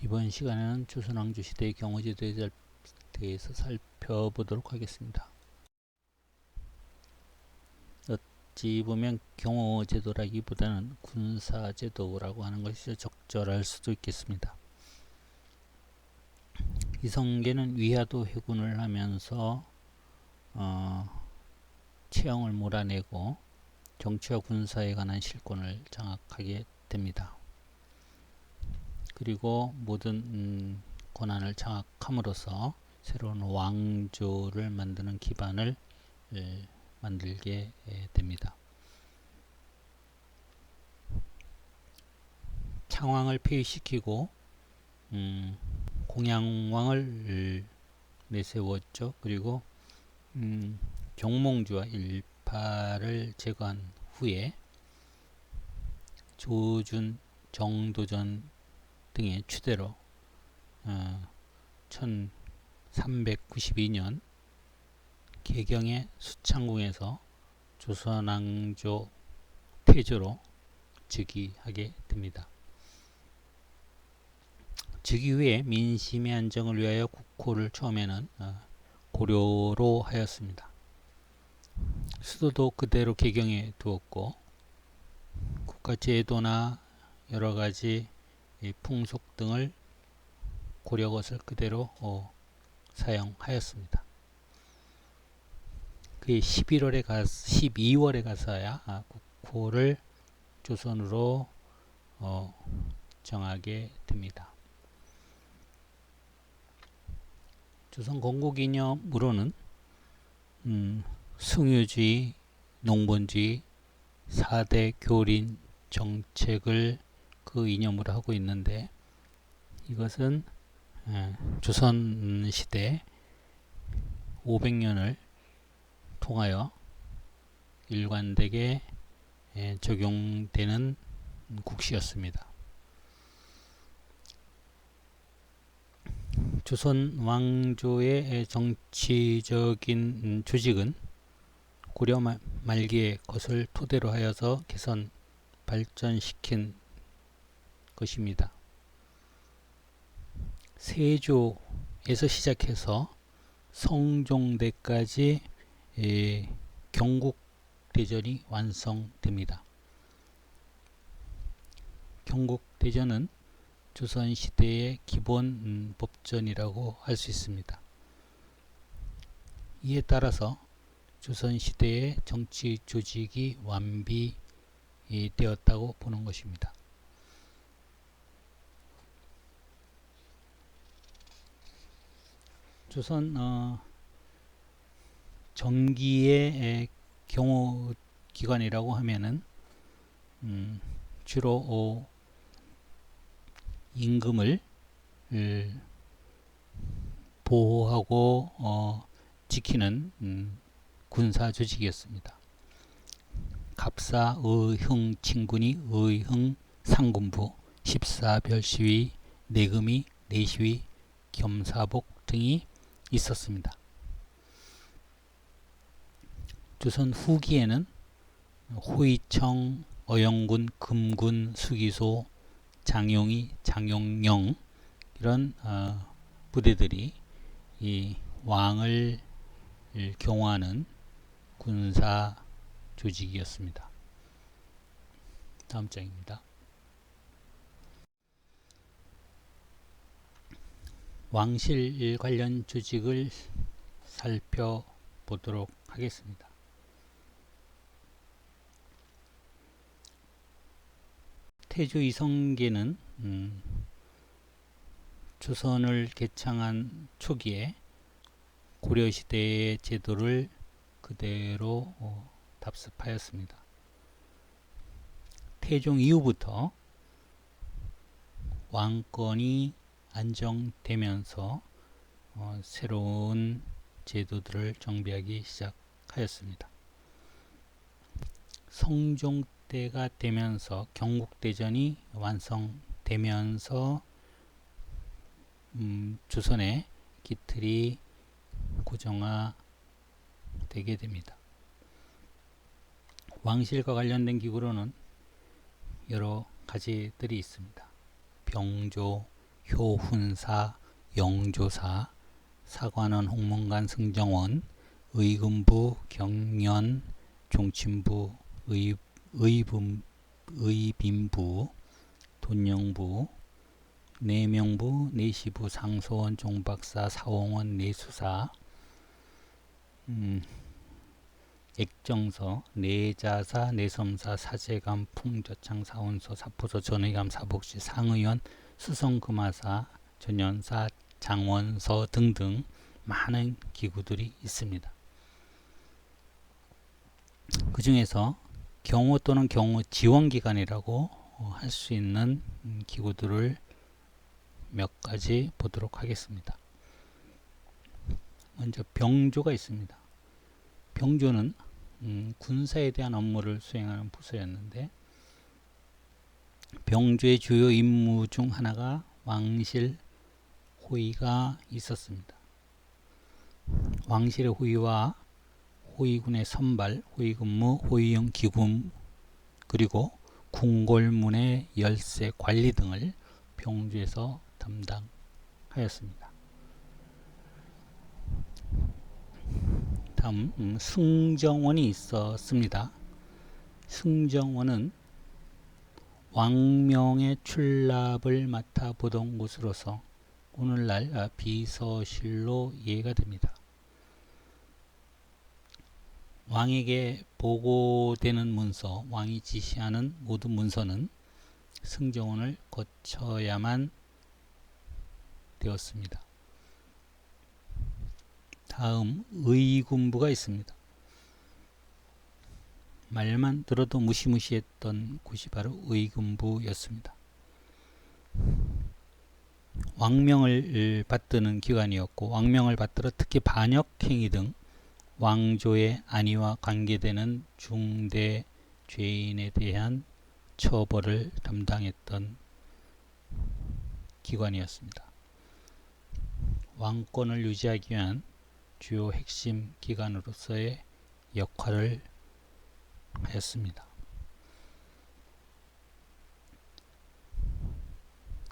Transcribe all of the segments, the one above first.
이번 시간에는 조선왕조 시대의 경호제도에 대해서 살펴보도록 하겠습니다. 어찌 보면 경호제도라기보다는 군사제도라고 하는 것이 적절할 수도 있겠습니다. 이성계는 위화도 회군을 하면서 채영을 몰아내고 정치와 군사에 관한 실권을 장악하게 됩니다. 그리고 모든 권한을 장악함으로써 새로운 왕조를 만드는 기반을 만들게 됩니다. 창왕을 폐위시키고 공양왕을 내세웠죠. 그리고 경몽주와 일파를 제거한 후에 조준, 정도전 등의 추대로 1392년 개경의 수창궁에서 조선왕조 태조로 즉위하게 됩니다. 즉위 후에 민심의 안정을 위하여 국호를 처음에는 고려로 하였습니다. 수도도 그대로 개경에 두었고 국가제도나 여러가지 풍속 등을 고려 것을 그대로 사용하였습니다. 그게 12월에 가서야 국호를 조선으로 정하게 됩니다. 조선 건국이념으로는 승유주의, 농본주의, 4대 교린 정책을 그 이념으로 하고 있는데, 이것은 조선 시대 500년을 통하여 일관되게 적용되는 국시였습니다. 조선 왕조의 정치적인 조직은 고려 말기의 것을 토대로 하여서 개선 발전시킨 것입니다. 세조에서 시작해서 성종대까지 경국대전이 완성됩니다. 경국대전은 조선시대의 기본 법전이라고 할 수 있습니다. 이에 따라서 조선시대의 정치 조직이 완비되었다고 보는 것입니다. 조선 전기의 경호기관이라고 하면은 주로 임금을 보호하고 지키는 군사 조직이었습니다. 갑사, 의흥, 친군이, 의흥, 상군부, 십사별시위, 내금위, 내시위, 겸사복 등이 있었습니다. 조선 후기에는 호위청, 어영군, 금군, 수기소, 장용이, 장용령 이런 부대들이 이 왕을 경호하는 군사 조직이었습니다. 다음 장입니다. 왕실 관련 조직을 살펴보도록 하겠습니다. 태조 이성계는 조선을 개창한 초기에 고려시대의 제도를 그대로 답습하였습니다. 태종 이후부터 왕권이 안정되면서 새로운 제도들을 정비하기 시작하였습니다. 성종 때가 되면서 경국대전이 완성되면서 조선의 기틀이 고정화되게 됩니다. 왕실과 관련된 기구로는 여러 가지들이 있습니다. 병조, 효훈사, 영조사, 사관원, 홍문관, 승정원, 의금부, 경연, 종친부, 의빈부, 돈영부, 내명부, 내시부, 상소원, 종박사, 사홍원, 내수사, 액정서, 내자사, 내섬사, 사제감, 풍저창, 사원소, 사포소, 전의감, 사복시, 상의원, 수성금하사, 전연사, 장원서 등등 많은 기구들이 있습니다. 그 중에서 경호 또는 경호 지원기관이라고 할 수 있는 기구들을 몇 가지 보도록 하겠습니다. 먼저 병조가 있습니다. 병조는 군사에 대한 업무를 수행하는 부서였는데, 병조의 주요 임무 중 하나가 왕실 호위가 있었습니다. 왕실의 호위와 호위군의 선발, 호위근무, 호위형 기금, 그리고 궁궐문의 열쇠 관리 등을 병조에서 담당하였습니다. 다음 승정원이 있었습니다. 승정원은 왕명의 출납을 맡아 보던 곳으로서 오늘날 비서실로 이해가 됩니다. 왕에게 보고되는 문서, 왕이 지시하는 모든 문서는 승정원을 거쳐야만 되었습니다. 다음 의군부가 있습니다. 말만 들어도 무시무시했던 곳이 바로 의군부였습니다. 왕명을 받드는 기관이었고, 왕명을 받들어 특히 반역행위 등 왕조의 안위와 관계되는 중대 죄인에 대한 처벌을 담당했던 기관이었습니다. 왕권을 유지하기 위한 주요 핵심 기관으로서의 역할을 하였습니다.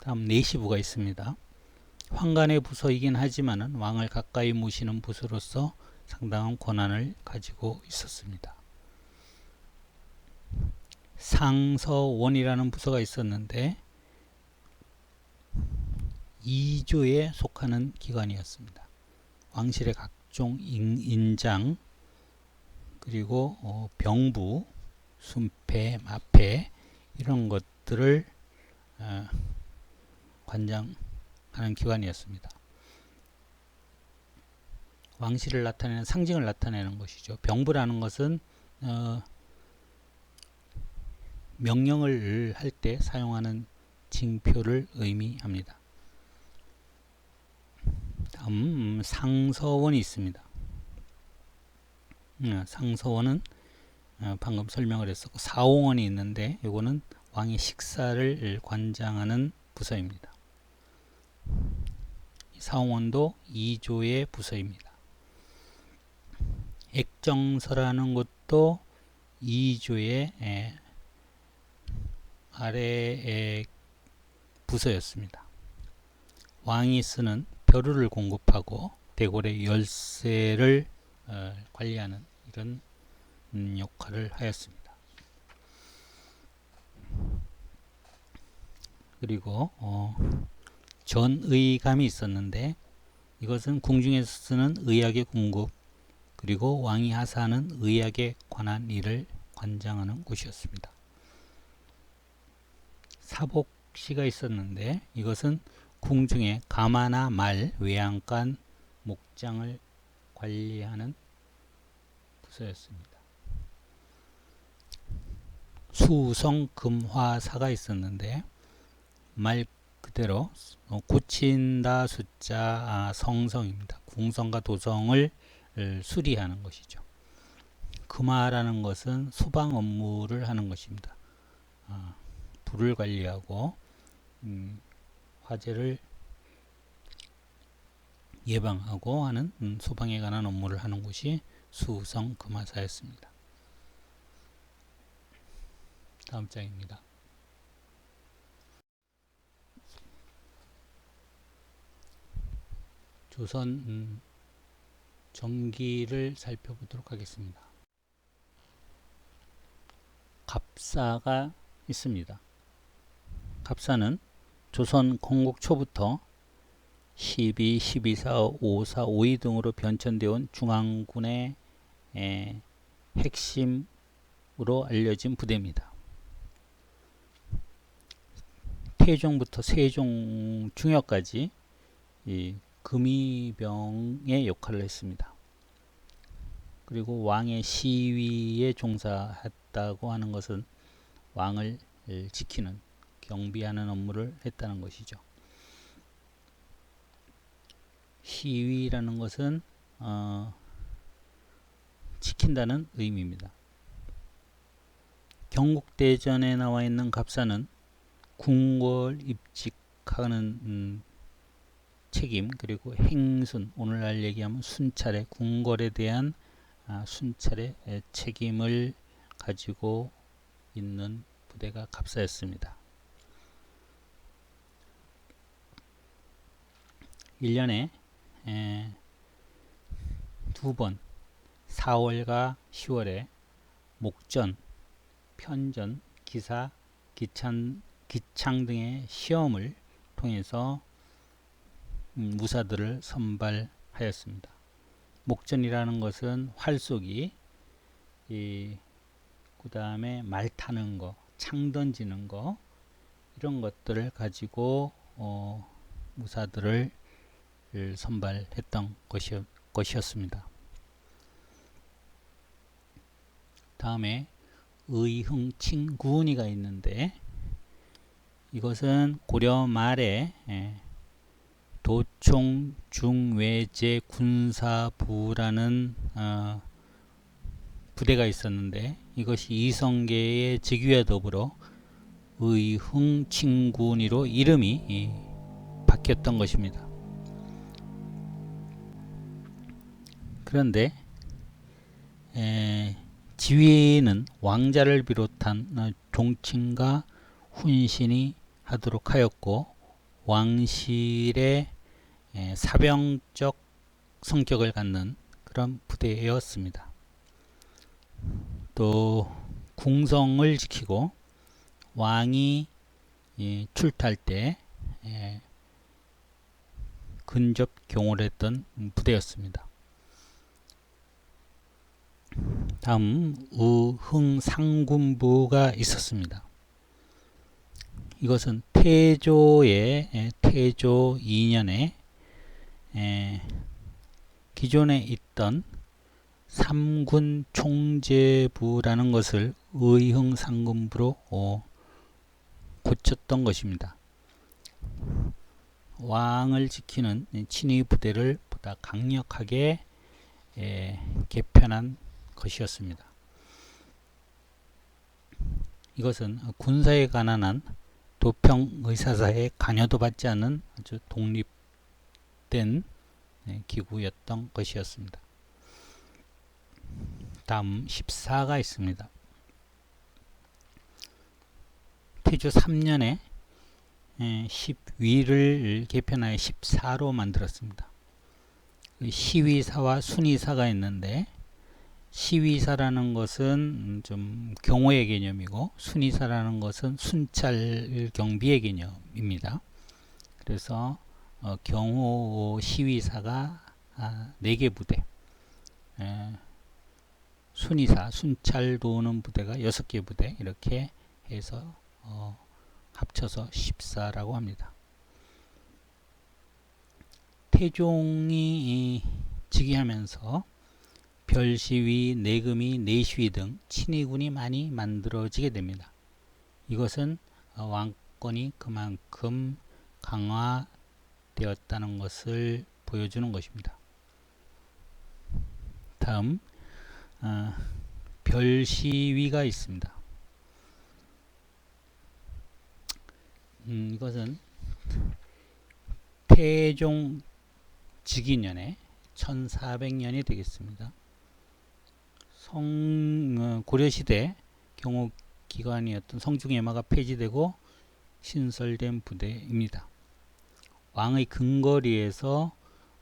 다음 내시부가 있습니다. 황간의 부서이긴 하지만 왕을 가까이 모시는 부서로서 상당한 권한을 가지고 있었습니다. 상서원이라는 부서가 있었는데 2조에 속하는 기관이었습니다. 왕실의 각종 인장, 그리고 병부, 순패, 마패 이런 것들을 관장하는 기관이었습니다. 왕실을 나타내는 상징을 나타내는 것이죠. 병부라는 것은 명령을 할 때 사용하는 징표를 의미합니다. 다음 상서원이 있습니다. 상서원은 방금 설명을 했었고, 사홍원이 있는데 이거는 왕의 식사를 관장하는 부서입니다. 사홍원도 2조의 부서입니다. 액정서라는 것도 2조의 아래의 부서였습니다. 왕이 쓰는 벼루를 공급하고 대궐의 열쇠를 관리하는 이런 역할을 하였습니다. 그리고 전의감이 있었는데 이것은 궁중에서 쓰는 의약의 공급, 그리고 왕이 하사하는 의약에 관한 일을 관장하는 곳이었습니다. 사복시가 있었는데 이것은 궁중의 가마나 말, 외양간, 목장을 관리하는 부서였습니다. 수성금화사가 있었는데 말 그대로 고친다 숫자 성성입니다. 궁성과 도성을 수리하는 것이죠. 금화라는 것은 소방 업무를 하는 것입니다. 불을 관리하고 화재를 예방하고 하는 소방에 관한 업무를 하는 곳이 수성금화사였습니다. 다음 장입니다. 조선 전기를 살펴보도록 하겠습니다. 갑사가 있습니다. 갑사는 조선 건국 초부터 12, 12사, 5사, 5위 등으로 변천되어 온 중앙군의 핵심으로 알려진 부대입니다. 태종부터 세종 중여까지 이 금이병의 역할을 했습니다. 그리고 왕의 시위에 종사했다고 하는 것은 왕을 지키는, 경비하는 업무를 했다는 것이죠. 시위라는 것은 지킨다는 의미입니다. 경국대전에 나와 있는 갑사는 궁궐 입직하는 책임, 그리고 행순, 오늘날 얘기하면 순찰의, 궁궐에 대한 순찰의 책임을 가지고 있는 부대가 갑사였습니다. 1년에 2번 4월과 10월에 목전, 편전, 기사, 기창 등의 시험을 통해서 무사들을 선발하였습니다. 목전이라는 것은 활쏘기, 그 다음에 말 타는 거, 창 던지는 거, 이런 것들을 가지고 무사들을 선발했던 것이었습니다. 다음에 의흥칭군이가 있는데, 이것은 고려 말에 도총 중외제 군사부라는 부대가 있었는데, 이것이 이성계의 즉위와 더불어 의흥칭군이로 이름이 바뀌었던 것입니다. 그런데 지위는 왕자를 비롯한 종친과 훈신이 하도록 하였고, 왕실의 사병적 성격을 갖는 그런 부대였습니다. 또 궁성을 지키고 왕이 출타할 때 근접 경호를 했던 부대였습니다. 다음 의흥상군부가 있었습니다. 이것은 태조 2년에 기존에 있던 삼군총제부라는 것을 의흥상군부로 고쳤던 것입니다. 왕을 지키는 친위 부대를 보다 강력하게 개편한 것이었습니다. 이것은 군사에 관한 한 도평의사사에 관여도 받지 않은 아주 독립된 기구였던 것이었습니다. 다음 14가 있습니다. 태조 3년에 10위를 개편하여 14로 만들었습니다. 시위사와 순위사가 있는데, 시위사라는 것은 좀 경호의 개념이고, 순위사라는 것은 순찰 경비의 개념입니다. 그래서 경호 시위사가 4개 부대, 순위사, 순찰 도우는 부대가 6개 부대, 이렇게 해서 합쳐서 14라고 합니다. 태종이 즉위하면서 별시위, 내금위, 내시위 등 친위군이 많이 만들어지게 됩니다. 이것은 왕권이 그만큼 강화되었다는 것을 보여주는 것입니다. 다음 별시위가 있습니다. 이것은 태종 즉위년에 1400년이 되겠습니다. 고려시대 경호기관이었던 성중예마가 폐지되고 신설된 부대입니다. 왕의 근거리에서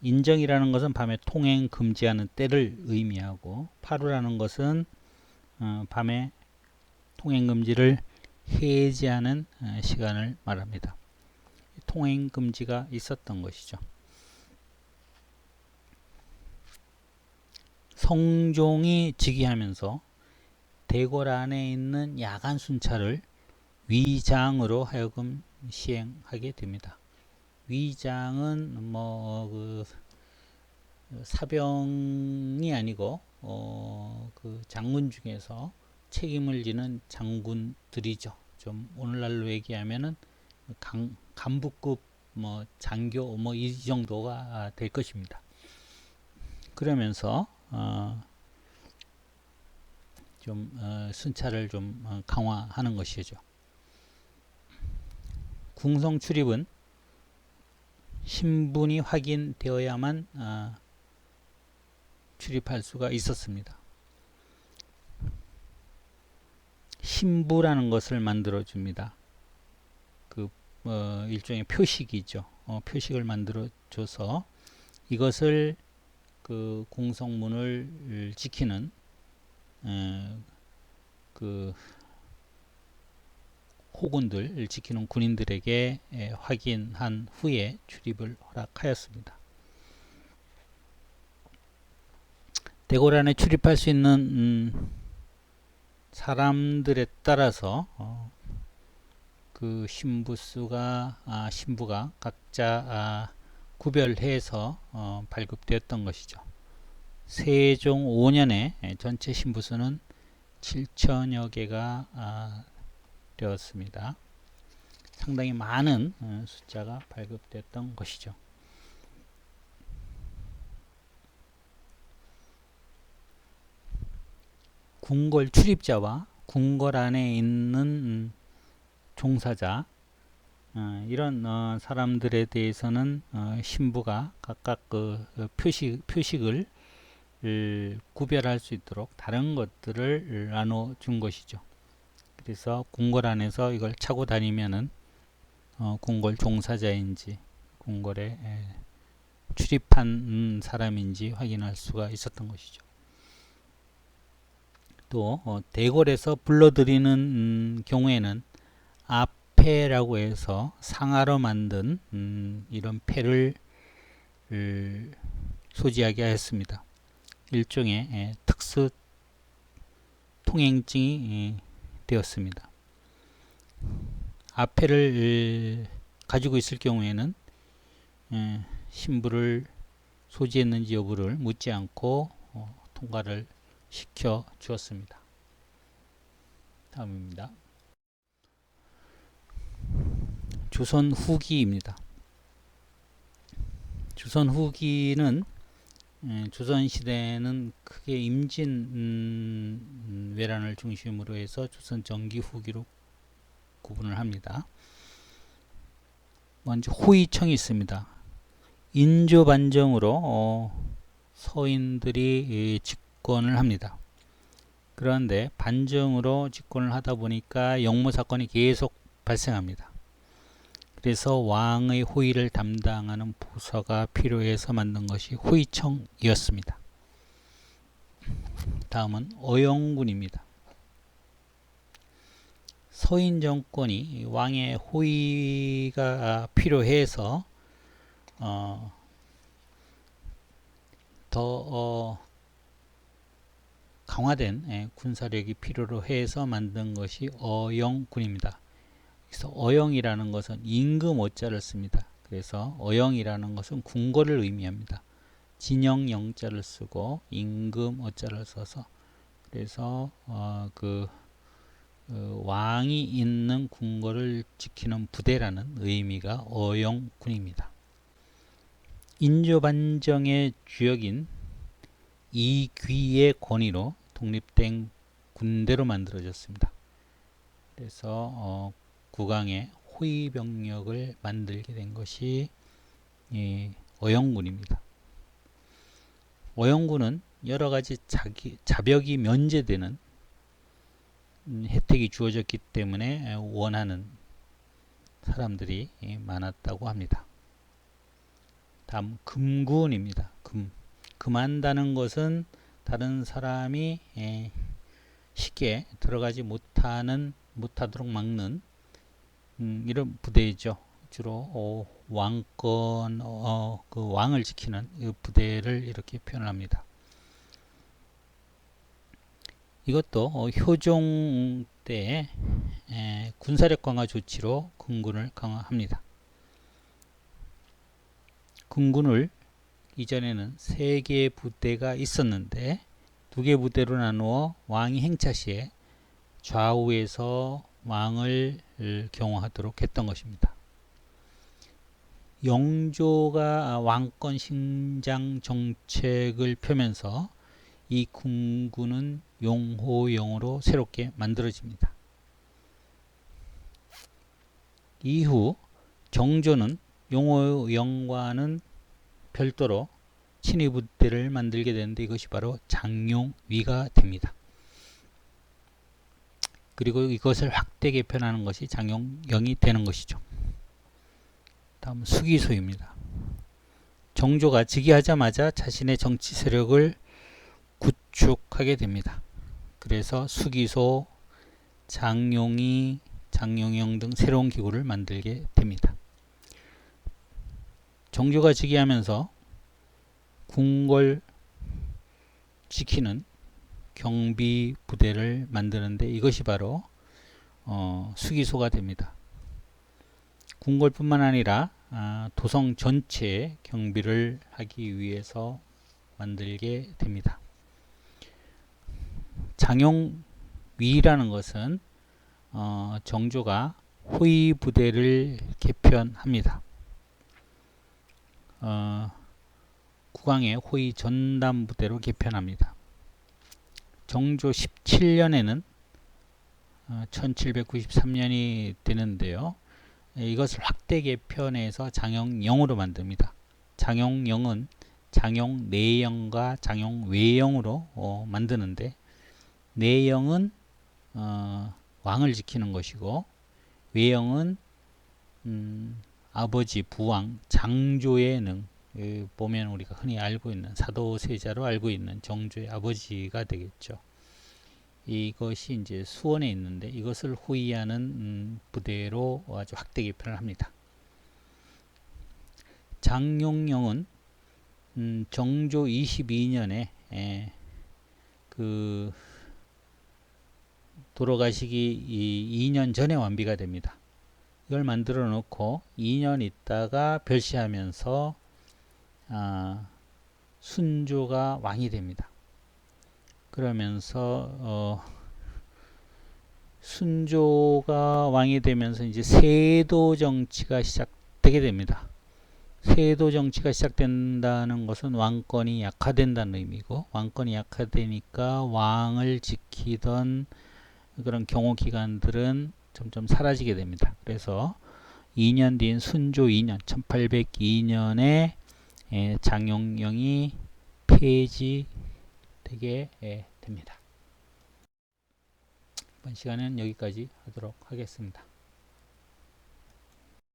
인정이라는 것은 밤에 통행 금지하는 때를 의미하고, 파루라는 것은 밤에 통행 금지를 해제하는 시간을 말합니다. 통행 금지가 있었던 것이죠. 성종이 즉위하면서 대궐 안에 있는 야간 순찰을 위장으로 하여금 시행하게 됩니다. 위장은 그 사병이 아니고 그 장군 중에서 책임을 지는 장군들이죠. 좀 오늘날로 얘기하면은 간부급 장교 이 정도가 될 것입니다. 그러면서 순찰을 좀 강화하는 것이죠. 궁성 출입은 신분이 확인되어야만 출입할 수가 있었습니다. 신부라는 것을 만들어 줍니다. 일종의 표식이죠. 표식을 만들어 줘서 이것을 그 공성문을 지키는 그 호군들, 지키는 군인들에게 확인한 후에 출입을 허락하였습니다. 대궐 안에 출입할 수 있는 사람들에 따라서 그 신부가 각자 구별해서 발급되었던 것이죠. 세종 5년에 전체 신부수는 7천여 개가 되었습니다. 상당히 많은 숫자가 발급됐던 것이죠. 궁궐 출입자와 궁궐 안에 있는 종사자, 이런 사람들에 대해서는 신부가 각각 그 표식을 구별할 수 있도록 다른 것들을 나눠준 것이죠. 그래서 궁궐 안에서 이걸 차고 다니면은 궁궐 종사자인지 궁궐에 출입한 사람인지 확인할 수가 있었던 것이죠. 또 대궐에서 불러들이는 경우에는 앞패라고 해서 상아로 만든 이런 패를 소지하게 하였습니다. 일종의 특수 통행증이 되었습니다. 앞패를 가지고 있을 경우에는 신부를 소지했는지 여부를 묻지 않고 통과를 시켜 주었습니다. 다음입니다. 조선 후기입니다. 조선 후기는 조선 시대는 크게 임진 왜란을 중심으로 해서 조선 전기 후기로 구분을 합니다. 먼저 호위청이 있습니다. 인조 반정으로 서인들이 집권을 합니다. 그런데 반정으로 집권을 하다 보니까 역모 사건이 계속 발생합니다. 그래서 왕의 호위를 담당하는 부서가 필요해서 만든 것이 호위청이었습니다. 다음은 어영군입니다. 서인 정권이 왕의 호위가 필요해서 더 강화된 군사력이 필요로 해서 만든 것이 어영군입니다. 그래서 어영이라는 것은 임금 어자를 씁니다. 그래서 어영이라는 것은 궁궐을 의미합니다. 진영 영자를 쓰고 임금 어자를 써서 그래서 왕이 있는 궁궐을 지키는 부대라는 의미가 어영군입니다. 인조반정의 주역인 이귀의 권위로 독립된 군대로 만들어졌습니다. 그래서 국왕의 호위병력을 만들게 된 것이 어영군입니다. 어영군은 여러 가지 자벽이 면제되는 혜택이 주어졌기 때문에 원하는 사람들이 많았다고 합니다. 다음 금군입니다. 금한다는 것은 다른 사람이 쉽게 들어가지 못하도록 막는 이런 부대이죠. 주로 왕권 그 왕을 지키는 이 부대를 이렇게 표현합니다. 이것도 효종 때 군사력 강화 조치로 금군을 강화합니다. 금군을 이전에는 3개의 부대가 있었는데 2개 부대로 나누어 왕이 행차 시에 좌우에서 왕을 경호하도록 했던 것입니다. 영조가 왕권 신장 정책을 펴면서 이 금군은 용호영으로 새롭게 만들어집니다. 이후 정조는 용호영과는 별도로 친위 부대를 만들게 되는데 이것이 바로 장용위가 됩니다. 그리고 이것을 확대 개편하는 것이 장용영이 되는 것이죠. 다음 수기소입니다. 정조가 즉위하자마자 자신의 정치 세력을 구축하게 됩니다. 그래서 수기소, 장용위, 장용영 등 새로운 기구를 만들게 됩니다. 정조가 즉위하면서 궁궐 지키는 경비 부대를 만드는데 이것이 바로 수기소가 됩니다. 궁궐뿐만 아니라 도성 전체의 경비를 하기 위해서 만들게 됩니다. 장용위라는 것은 정조가 호위 부대를 개편합니다. 국왕의 호위 전담 부대로 개편합니다. 정조 17년에는 1793년이 되는데요. 이것을 확대 개편해서 장용영으로 만듭니다. 장용영은 장용내영과 장용외영으로 만드는데 내영은 왕을 지키는 것이고 외영은 아버지 부왕 장조의 능 보면 우리가 흔히 알고 있는 사도세자로 알고 있는 정조의 아버지가 되겠죠. 이것이 이제 수원에 있는데 이것을 호위하는 부대로 아주 확대 개편을 합니다. 장용영은 정조 22년에 그 돌아가시기 2년 전에 완비가 됩니다. 이걸 만들어 놓고 2년 있다가 별시하면서 순조가 왕이 됩니다. 그러면서 순조가 왕이 되면서 이제 세도 정치가 시작되게 됩니다. 세도 정치가 시작된다는 것은 왕권이 약화된다는 의미고 왕권이 약화되니까 왕을 지키던 그런 경호기관들은 점점 사라지게 됩니다. 그래서 2년 뒤인 순조 2년 1802년에 장용영이 폐지되게 됩니다. 이번 시간은 여기까지 하도록 하겠습니다.